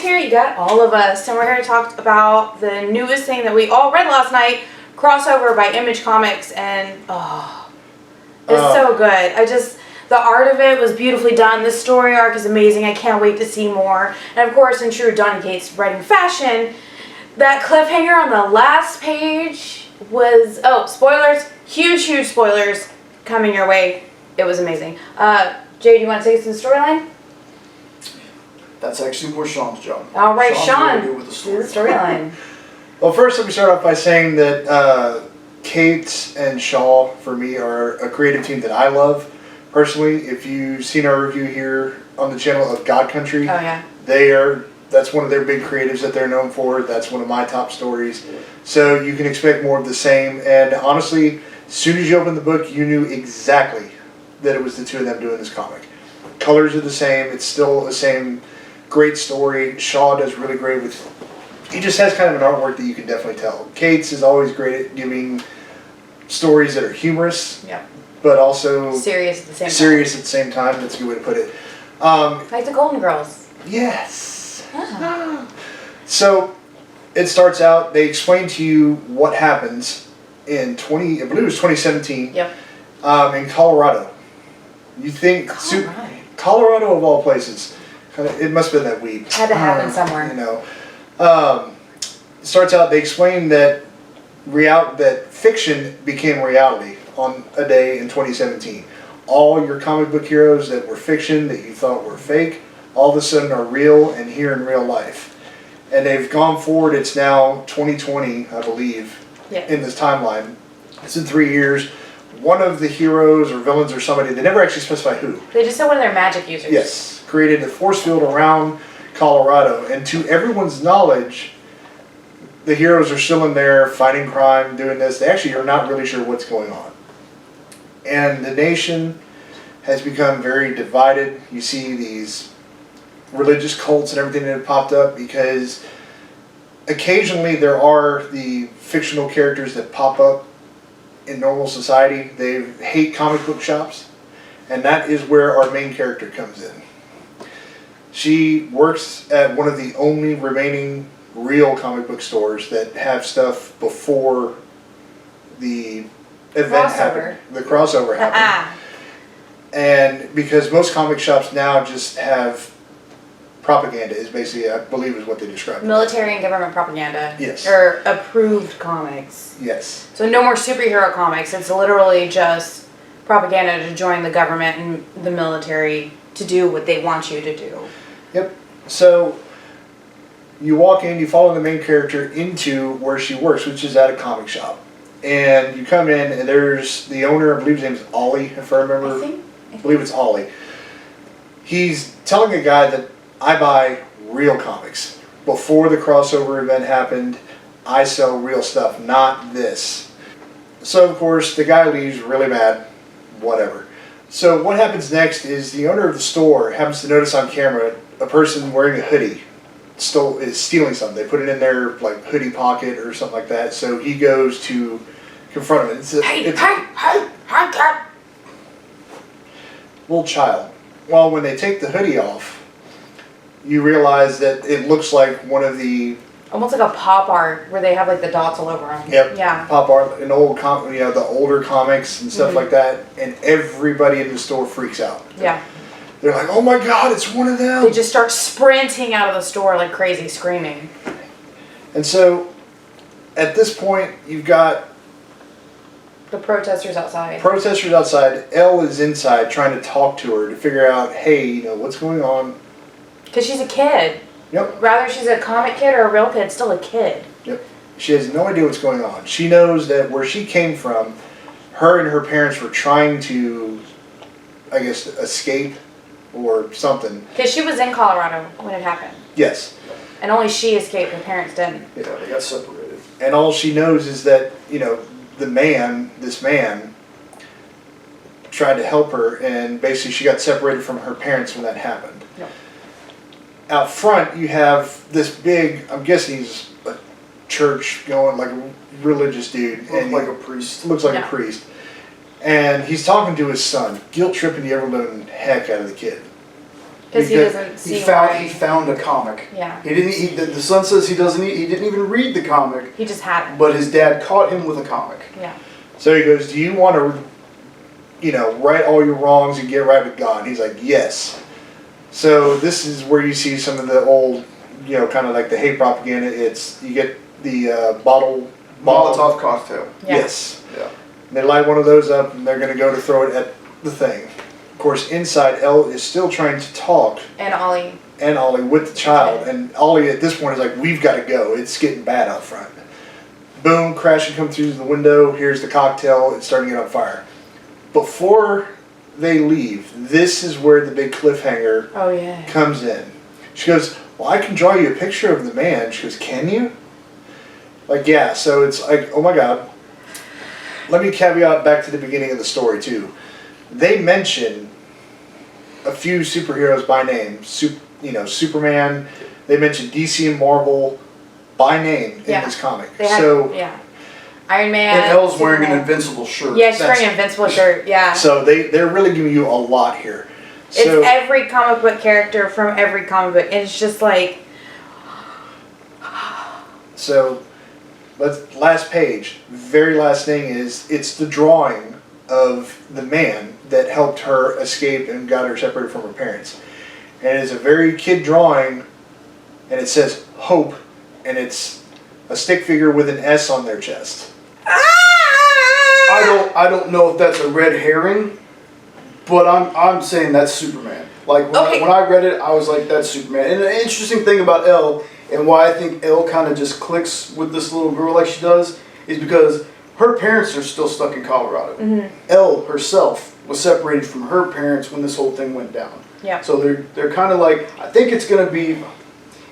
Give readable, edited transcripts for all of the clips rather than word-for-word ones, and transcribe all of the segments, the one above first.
here, you got all of us, and we're here to talk about the newest thing that we all read last night, Crossover by Image Comics, and it's so good. The art of it was beautifully done. The story arc is amazing. I can't wait to see more. And of course, in true Donny Cates writing fashion, that cliffhanger on the last page was, spoilers, huge spoilers coming your way. It was amazing. Jay, do you want to take us to the storyline? That's actually more Sean's job. All right, Sean, do the storyline. Well, first let me start off by saying that Kate and Shaw, for me, are a creative team that I love. Personally, if you've seen our review here on the channel of God Country, that's one of their big creatives that they're known for. That's one of my top stories. So you can expect more of the same. And honestly, as soon as you opened the book, you knew exactly that it was the two of them doing this comic. Colors are the same. It's still the same great story. Shaw does really great with... He just has kind of an artwork that you can definitely tell. Kate's is always great at giving stories that are humorous. Yeah. But also... Serious at the same time. Serious at the same time. That's a good way to put it. Like the Golden Girls. Yes. So, it starts out, they explain to you what happens in 2017. Yep. In Colorado. You think... Colorado of all places. It must have been that week. Had to happen somewhere. You know. Starts out, they explain that that fiction became reality on a day in 2017. All your comic book heroes that were fiction, that you thought were fake, all of a sudden are real and here in real life. And they've gone forward, it's now 2020, I believe, in this timeline. It's in 3 years. One of the heroes or villains or somebody, they never actually specify who. They just said one of their magic users. Yes. Created a force field around Colorado. And to everyone's knowledge, the heroes are still in there fighting crime, doing this. They actually are not really sure what's going on. And the nation has become very divided. You see these religious cults and everything that have popped up because occasionally there are the fictional characters that pop up in normal society. They hate comic book shops, and that is where our main character comes in. She works at one of the only remaining real comic book stores that have stuff before the event happened. The crossover happened. And because most comic shops now just have propaganda, is basically, I believe, is what they describe. Military and government propaganda. Yes. Or approved comics. Yes. So no more superhero comics. It's literally just propaganda to join the government and the military to do what they want you to do. Yep. So you walk in, you follow the main character into where she works, which is at a comic shop. And you come in, and there's the owner, I believe his name is Ollie, if I remember. I believe it's Ollie. He's telling a guy that I buy real comics. Before the crossover event happened, I sell real stuff, not this. So, of course, the guy leaves really mad. Whatever. So what happens next is the owner of the store happens to notice on camera a person wearing a hoodie is stealing something. They put it in their hoodie pocket or something like that. So he goes to confront him. Hey, little child. Well, when they take the hoodie off, you realize that it looks like one of the... Almost like a pop art where they have the dots all over them. Yep. Yeah. Pop art, an old the older comics and stuff like that, and everybody in the store freaks out. Yeah. They're like, "Oh my God, it's one of them!" They just start sprinting out of the store like crazy, screaming. And so, at this point, you've got the protesters outside. Elle is inside trying to talk to her to figure out, hey, what's going on? Because she's a kid. Yep. Rather she's a comic kid or a real kid, still a kid. Yep. She has no idea what's going on. She knows that where she came from, her and her parents were trying to, I guess, escape or something. Because she was in Colorado when it happened. Yes. And only she escaped, her parents didn't. Yeah, they got separated. And all she knows is that, this man tried to help her, and basically she got separated from her parents when that happened. Yep. Out front, you have this big, I'm guessing he's a church going, a religious dude. Looks like a priest. Looks like a priest. And he's talking to his son, guilt tripping the ever-living heck out of the kid. Because he doesn't see he found why. he found a comic. Yeah. He didn't. The son says he doesn't. He didn't even read the comic. He just had it. But his dad caught him with a comic. Yeah. So he goes, do you want to, right all your wrongs and get right with God? He's like, yes. So this is where you see some of the old, kind of like the hate propaganda. It's, you get the bottle. Molotov cocktail. Yeah. Yes. Yeah. They light one of those up and they're going to go to throw it at the thing. Of course, inside, Elle is still trying to talk. And Ollie. And Ollie with the child. And Ollie at this point is like, we've got to go. It's getting bad out front. Boom, crash and come through the window. Here's the cocktail. It's starting to get on fire. Before they leave, this is where the big cliffhanger Oh, yeah. comes in. She goes, well, I can draw you a picture of the man. She goes, can you? Like, yeah. So it's like, oh my God. Let me caveat back to the beginning of the story, too. They mention a few superheroes by name. Superman. They mention DC and Marvel by name in this comic. Yeah. Iron Man. And Elle's wearing an Superman. Invincible shirt. Yeah, she's wearing an Invincible shirt, yeah. So they're really giving you a lot here. It's So, every comic book character from every comic book. And it's just like... So, last page, very last thing is, it's the drawing of the man that helped her escape and got her separated from her parents. And it's a very kid drawing, and it says hope, and it's a stick figure with an S on their chest. I don't know if that's a red herring, but I'm saying that's Superman. Like when I read it, I was like, that's Superman. And an interesting thing about Elle, and why I think Elle kind of just clicks with this little girl like she does, is because her parents are still stuck in Colorado. Mm-hmm. Elle herself was separated from her parents when this whole thing went down. Yeah. So they're kind of like, I think it's gonna be.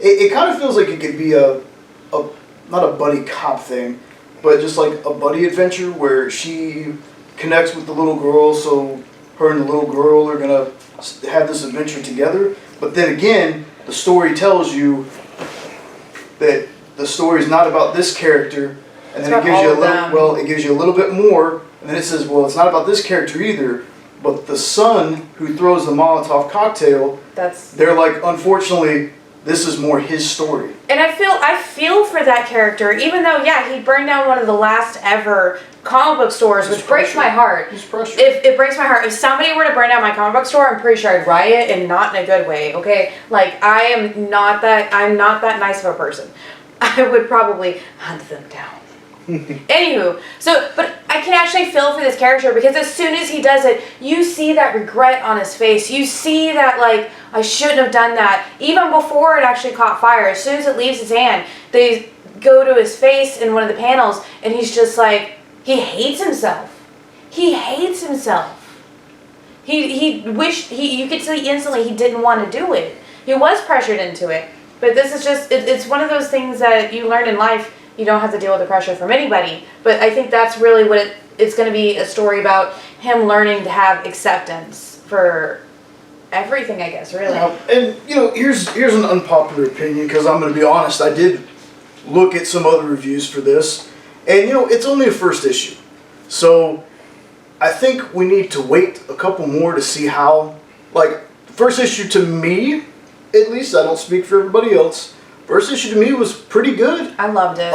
It kind of feels like it could be a not a buddy cop thing, but just like a buddy adventure where she connects with the little girl, so her and the little girl are gonna have this adventure together. But then again, the story tells you that the story is not about this character, and then it gives you it gives you a little bit more, and then it says, well, it's not about this character either, but the son who throws the Molotov cocktail. They're like, unfortunately, this is more his story. And I feel for that character, even though, yeah, he burned down one of the last ever comic book stores, which breaks my heart. He's pressured. It breaks my heart. If somebody were to burn down my comic book store, I'm pretty sure I'd riot, and not in a good way, okay? Like, I'm not that nice of a person. I would probably hunt them down. Anywho, but I can actually feel for this character, because as soon as he does it, you see that regret on his face. You see that, like, I shouldn't have done that. Even before it actually caught fire, as soon as it leaves his hand, they go to his face in one of the panels, and he's just like, he hates himself. He hates himself. He wished, you could see instantly he didn't want to do it. He was pressured into it. But this is just, it's one of those things that you learn in life. You don't have to deal with the pressure from anybody. But I think that's really what it's going to be, a story about him learning to have acceptance for everything, I guess, really. And, here's an unpopular opinion, because I'm going to be honest, I did look at some other reviews for this. And, it's only a first issue. So, I think we need to wait a couple more to see how, like, first issue to me, at least, I don't speak for everybody else, first issue to me was pretty good. I loved it.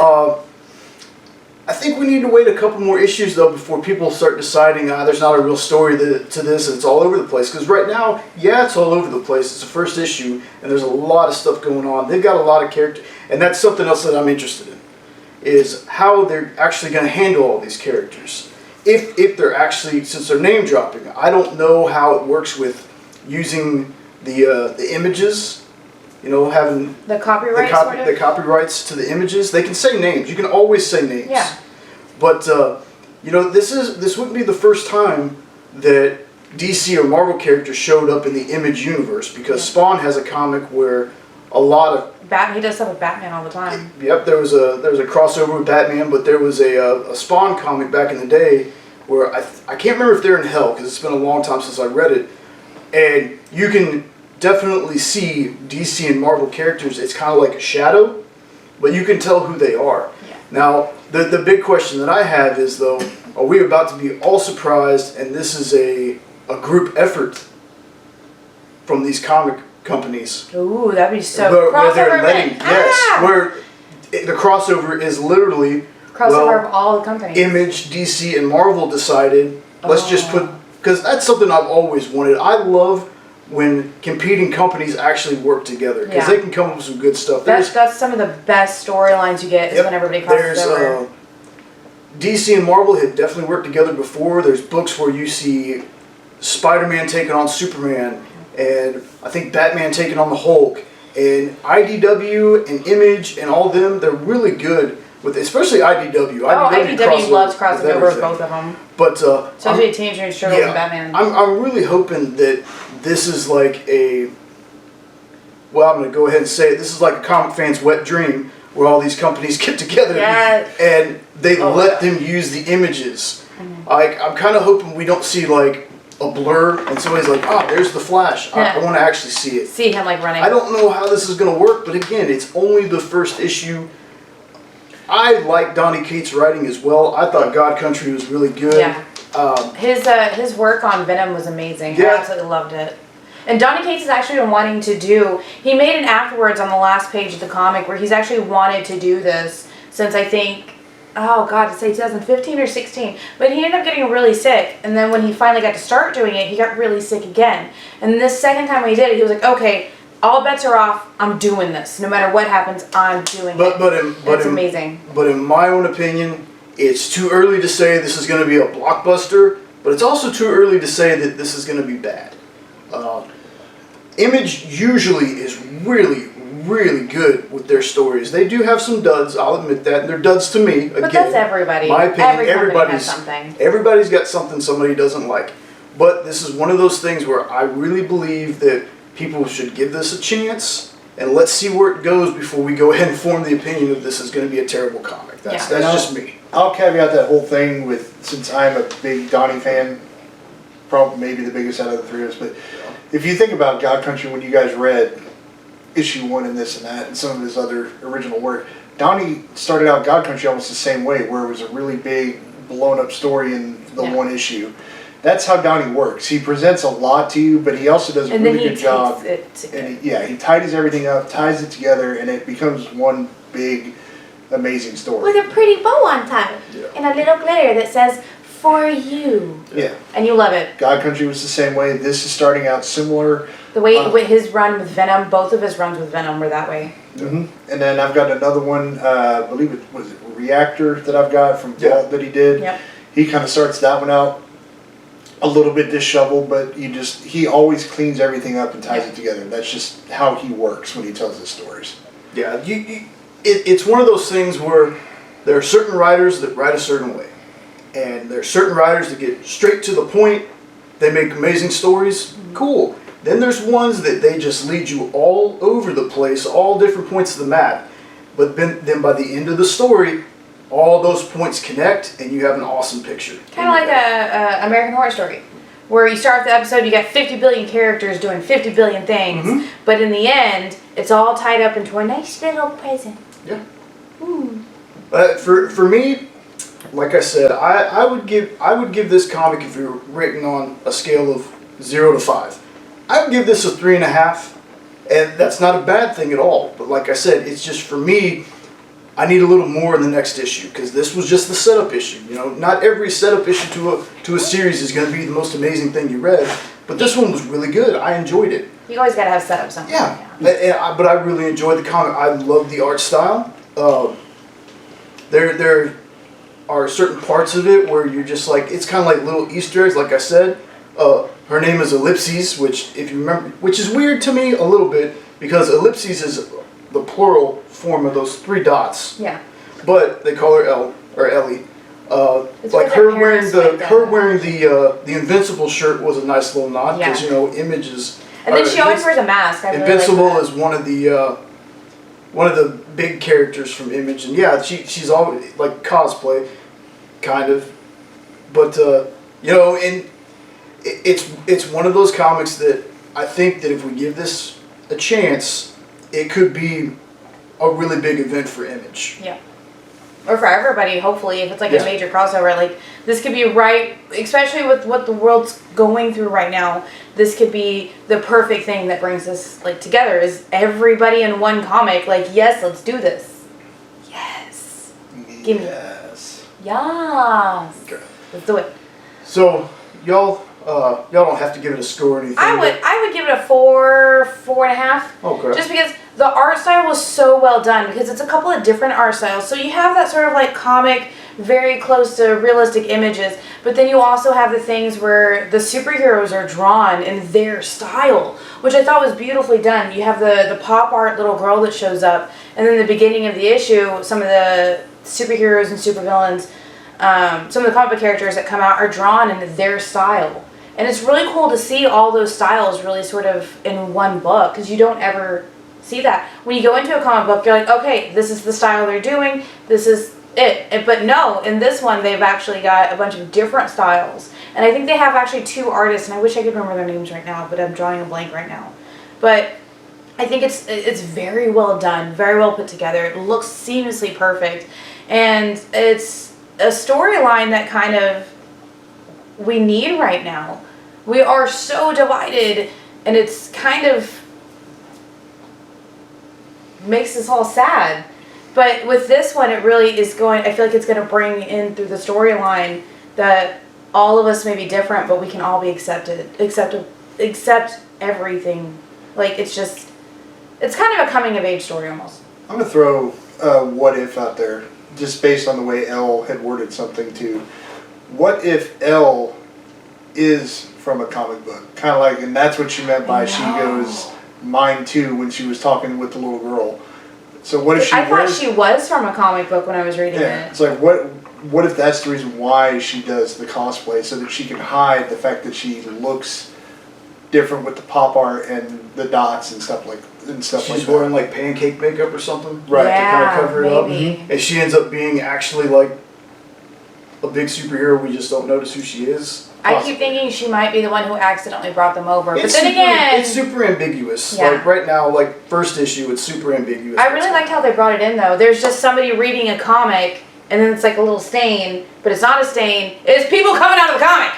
I think we need to wait a couple more issues, though, before people start deciding, there's not a real story to this, and it's all over the place. Because right now, yeah, it's all over the place. It's the first issue, and there's a lot of stuff going on. They've got a lot of characters, and that's something else that I'm interested in, is how they're actually going to handle all these characters. If they're actually, since they're name dropping, I don't know how it works with using the images. Having the copyrights, the copyrights to the images. They can say names. You can always say names. Yeah. But this wouldn't be the first time that DC or Marvel characters showed up in the Image universe, because Spawn has a comic where a lot of he does stuff with Batman all the time. Yep, there was a crossover with Batman, but there was a Spawn comic back in the day where I can't remember if they're in hell, because it's been a long time since I read it, and you can definitely see DC and Marvel characters. It's kind of like a shadow, but you can tell who they are. Yeah. Now, the big question that I have is, though, are we about to be all surprised, and this is a group effort from these comic companies. Ooh, that'd be so. Where they're Crossover letting, event. yes, Ah! where the crossover is literally Crossover of all the companies. Image, DC, and Marvel decided, let's just Oh. put, because that's something I've always wanted. I love when competing companies actually work together, because Yeah. they can come up with some good stuff. That's some of the best storylines you get is Yep. when everybody crosses There's over. DC and Marvel had definitely worked together before. There's books where you see Spider-Man taking on Superman, and I think Batman taking on the Hulk, and IDW and Image and all them. They're really good with, especially IDW. IDW loves crossing over with everything. both of them. But Especially Teenage Mutant Ninja Turtles and Batman. I'm really hoping that this is like a, well, I'm going to go ahead and say it. This is like a comic fan's wet dream where all these companies get together Yes. and they Oh, let yeah. them use the images. Like, I'm kind of hoping we don't see like a blur and somebody's like, ah, there's the Flash. Yeah. I want to actually see it. See him like running. I don't know how this is going to work, but again, it's only the first issue. I like Donny Cates' writing as well. I thought God Country was really good. Yeah. His work on Venom was amazing. I Yeah. absolutely loved it. And Donny Cates has actually been wanting to do. He made an afterwards on the last page of the comic where he's actually wanted to do this since I think, oh God, to say 2015 or 16. But he ended up getting really sick, and then when he finally got to start doing it, he got really sick again. And this second time when he did it, he was like, okay, all bets are off. I'm doing this. No matter what happens, I'm doing it. It's amazing. But in my own opinion, it's too early to say this is going to be a blockbuster, but it's also too early to say that this is going to be bad. Image usually is really, really good with their stories. They do have some duds, I'll admit that. They're duds to me. Again, But that's everybody. my opinion, Every company has something. everybody's got something somebody doesn't like. But this is one of those things where I really believe that people should give this a chance and let's see where it goes before we go ahead and form the opinion of this is going to be a terrible comic. That's Yeah. just me. I'll caveat that whole thing with, since I'm a big Donnie fan, probably maybe the biggest out of the three of us, but if you think about God Country when you guys read issue 1 and this and that and some of his other original work, Donnie started out God Country almost the same way, where it was a really big blown up story in the Yeah. one issue. That's how Donnie works. He presents a lot to you, but he also does a And then really he good job. takes it And he tidies everything up, ties it together, and it becomes one big, amazing story. with a pretty bow on top Yeah. and a little glitter that says "for you," Yeah. and you love it. God Country was the same way. This is starting out similar. The way with his run with Venom, both of his runs with Venom were that way. And then I've got another one, I believe it was Reactor that I've got from Yeah. Vault that he did. Yep. He kind of starts that one out a little bit disheveled, but he always cleans everything up and ties Yep. it together. That's just how he works when he tells his stories. Yeah, it's one of those things where there are certain writers that write a certain way. And there are certain writers that get straight to the point. They make amazing stories. Cool. Then there's ones that they just lead you all over the place, all different points of the map. But then by the end of the story, all those points connect and you have an awesome picture. Kind of like a American Horror Story, where you start the episode, you got 50 billion characters doing 50 billion things, Mhm. but in the end, it's all tied up into a nice little present. Yeah. Ooh. For me, like I said, I would give this comic, if you're rating on a scale of 0 to 5, I would give this a 3.5, and that's not a bad thing at all. But like I said, it's just for me, I need a little more in the next issue because this was just the setup issue. You know, not every setup issue to a series is going to be the most amazing thing you read, but this one was really good. I enjoyed it. You always gotta have set up something. Yeah, but I really enjoyed the comic. I love the art style. There are certain parts of it where you're just like, it's kind of like little Easter eggs. Like I said, her name is Ellipses, which if you remember, which is weird to me a little bit because Ellipses is the plural form of those 3 dots. Yeah. But they call her Elle or Ellie. It's Like what her their wearing parents make the Invincible shirt was a nice little nod because Yeah. you know Images. And then she always wears a mask. I really Invincible like that. is one of the big characters from Image, and yeah, she's always like cosplay, kind of, but you know, and it's one of those comics that I think that if we give this a chance, it could be a really big event for Image. Yeah. or for everybody, hopefully, if it's like Yeah. a major crossover, like this could be right, especially with what the world's going through right now. This could be the perfect thing that brings us like together. Is everybody in one comic? Like, yes, let's do this. Yes, Gimme. Yes. yes. Okay. Let's do it. So y'all don't have to give it a score or anything. I would give it a 4, 4.5. Okay. Just because the art style was so well done, because it's a couple of different art styles. So you have that sort of like comic, very close to realistic images, but then you also have the things where the superheroes are drawn in their style, which I thought was beautifully done. You have the pop art little girl that shows up, and then the beginning of the issue, some of the superheroes and supervillains, some of the comic book characters that come out are drawn in their style. And it's really cool to see all those styles really sort of in one book, because you don't ever see that. When you go into a comic book, you're like, okay, this is the style they're doing, this is it. But no, in this one, they've actually got a bunch of different styles. And I think they have actually 2 artists, and I wish I could remember their names right now, but I'm drawing a blank right now. But I think it's very well done, very well put together. It looks seamlessly perfect. And it's a storyline that kind of we need right now. We are so divided, and it's kind of makes us all sad. But with this one, it really is going, I feel like it's going to bring in through the storyline that all of us may be different, but we can all be accept everything. Like, it's kind of a coming of age story almost. I'm gonna throw what if out there, just based on the way Elle had worded something too. What if Elle is from a comic book? Kind of like, and that's what she meant by she goes mine too when she was talking with the little girl. So what if she I thought she was from a comic book when I was reading yeah, it. it's like what if that's the reason why she does the cosplay, so that she can hide the fact that she looks different with the pop art and the dots and stuff like She's that. wearing like pancake makeup or something. Right. To kind of cover it maybe. up. And she ends up being actually like a big superhero. We just don't notice who she is. I keep thinking she might be the one who accidentally brought them over. But It's then super, again, it's super ambiguous. Yeah. Like right now, like first issue, it's super ambiguous. I really liked how they brought it in though. There's just somebody reading a comic, and then it's like a little stain, but it's not a stain. It's people coming out of the comic.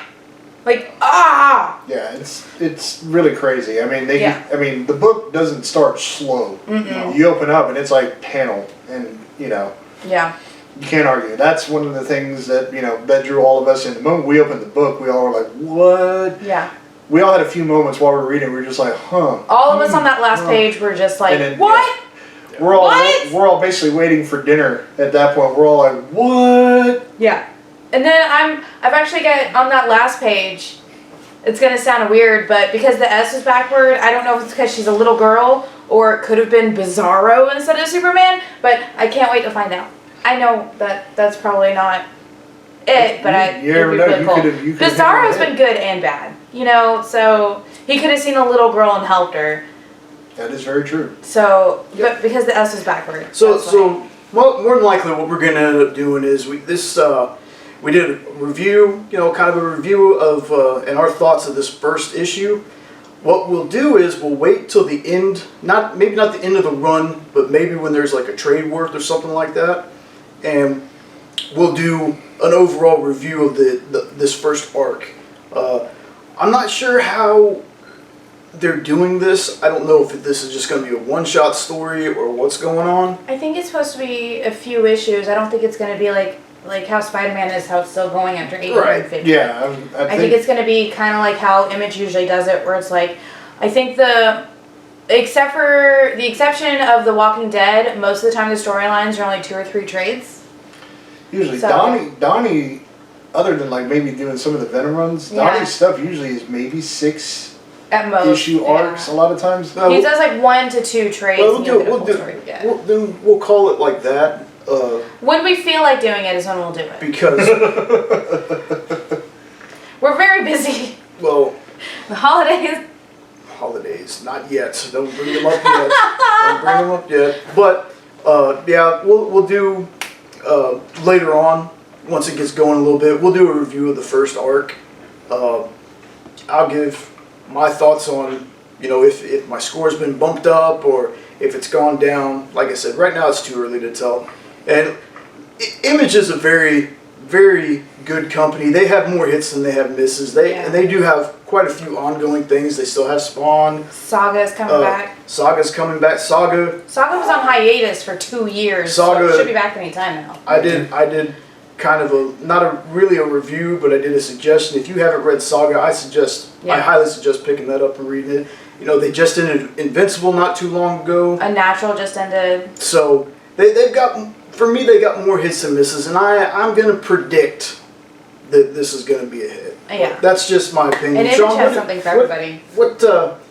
Like, ah! Yeah, it's really crazy. I mean, Yeah. the book doesn't start slow. Mm-mm. You open up and it's like panel, and Yeah. you can't argue. That's one of the things that that drew all of us in. The moment we opened the book, we all were like, "What?" Yeah. We all had a few moments while we were reading. We were just like, "Huh." All of us on that last page were just like, And then, what? We're all What? we're all basically waiting for dinner at that point. We're all like, "What?" Yeah. And then I've actually got on that last page, it's gonna sound weird, but because the S is backward, I don't know if it's because she's a little girl or it could have been Bizarro instead of Superman, but I can't wait to find out. I know that's probably not it, but You never know. You could've hit Bizarro's on it. been good and bad, so he could have seen a little girl and helped her. That is very true. So, but because the S is backward. So, that's why. well, more than likely, what we're gonna end up doing is we did a review, kind of a review of and our thoughts of this first issue. What we'll do is we'll wait till the end, maybe not the end of the run, but maybe when there's like a trade worth or something like that, and we'll do an overall review of this first arc. I'm not sure how they're doing this. I don't know if this is just going to be a one-shot story or what's going on. I think it's supposed to be a few issues. I don't think it's going to be like how Spider-Man is, how it's still going after 850. Yeah, I think it's going to be kind of like how Image usually does it, where it's like, I think except for the exception of The Walking Dead, most of the time the storylines are only 2 or 3 trades. usually so- Donnie, other than like maybe doing some of the Venom runs, Yeah. Donnie's stuff usually is maybe 6 At most. issue yeah. arcs a lot of times. He does like 1 to 2 trades. Well, and you'll get a full story. Yeah. then we'll call it like that When we feel like doing it is when we'll do it. because, We're very busy. well, The holidays. holidays, not yet. So don't bring them up yet. Don't bring them up yet. But yeah, we'll do later on once it gets going a little bit. We'll do a review of the first arc. I'll give my thoughts on if my score's been bumped up or if it's gone down. Like I said, right now it's too early to tell. And Image is a very, very good company. They have more hits than they have misses. Yeah. And they do have quite a few ongoing things. They still have Spawn. Saga's coming back. Saga's coming back. Saga Saga was on hiatus for 2 years. Saga- so it should be back any time now. I did kind of really a review, but I did a suggestion. If you haven't read Saga, I Yeah. highly suggest picking that up and reading it. You know, they just ended Invincible not too long ago. Unnatural just ended. So they've got, for me, they got more hits and misses, and I'm gonna predict that this is gonna be a hit. Yeah. That's just my opinion. And Image Sean, has something for everybody. What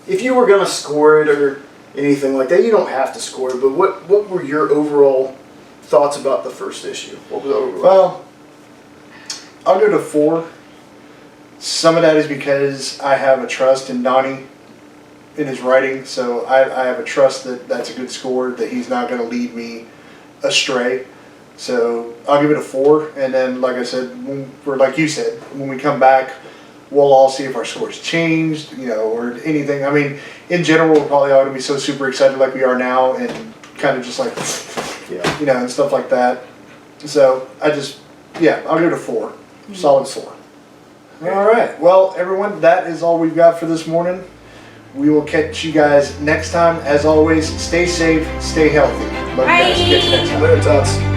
if you were gonna score it or anything like that? You don't have to score it, but what were your overall thoughts about the first issue? What was overall? Well, I'll go to 4. Some of that is because I have a trust in Donnie in his writing, so I have a trust that that's a good score, that he's not going to lead me astray. So I'll give it a 4, and then, like I said, or like you said, when we come back, we'll all see if our scores changed, you know, or anything. I mean, in general, we're probably all going to be so super excited like we are now, and kind of just like, Yeah. you know, and stuff like that. So I'll give it a 4. Solid 4. All right. Well, everyone, that is all we've got for this morning. We will catch you guys next time. As always, stay safe, stay healthy. Love you guys. Catch you next time. Later, Tots.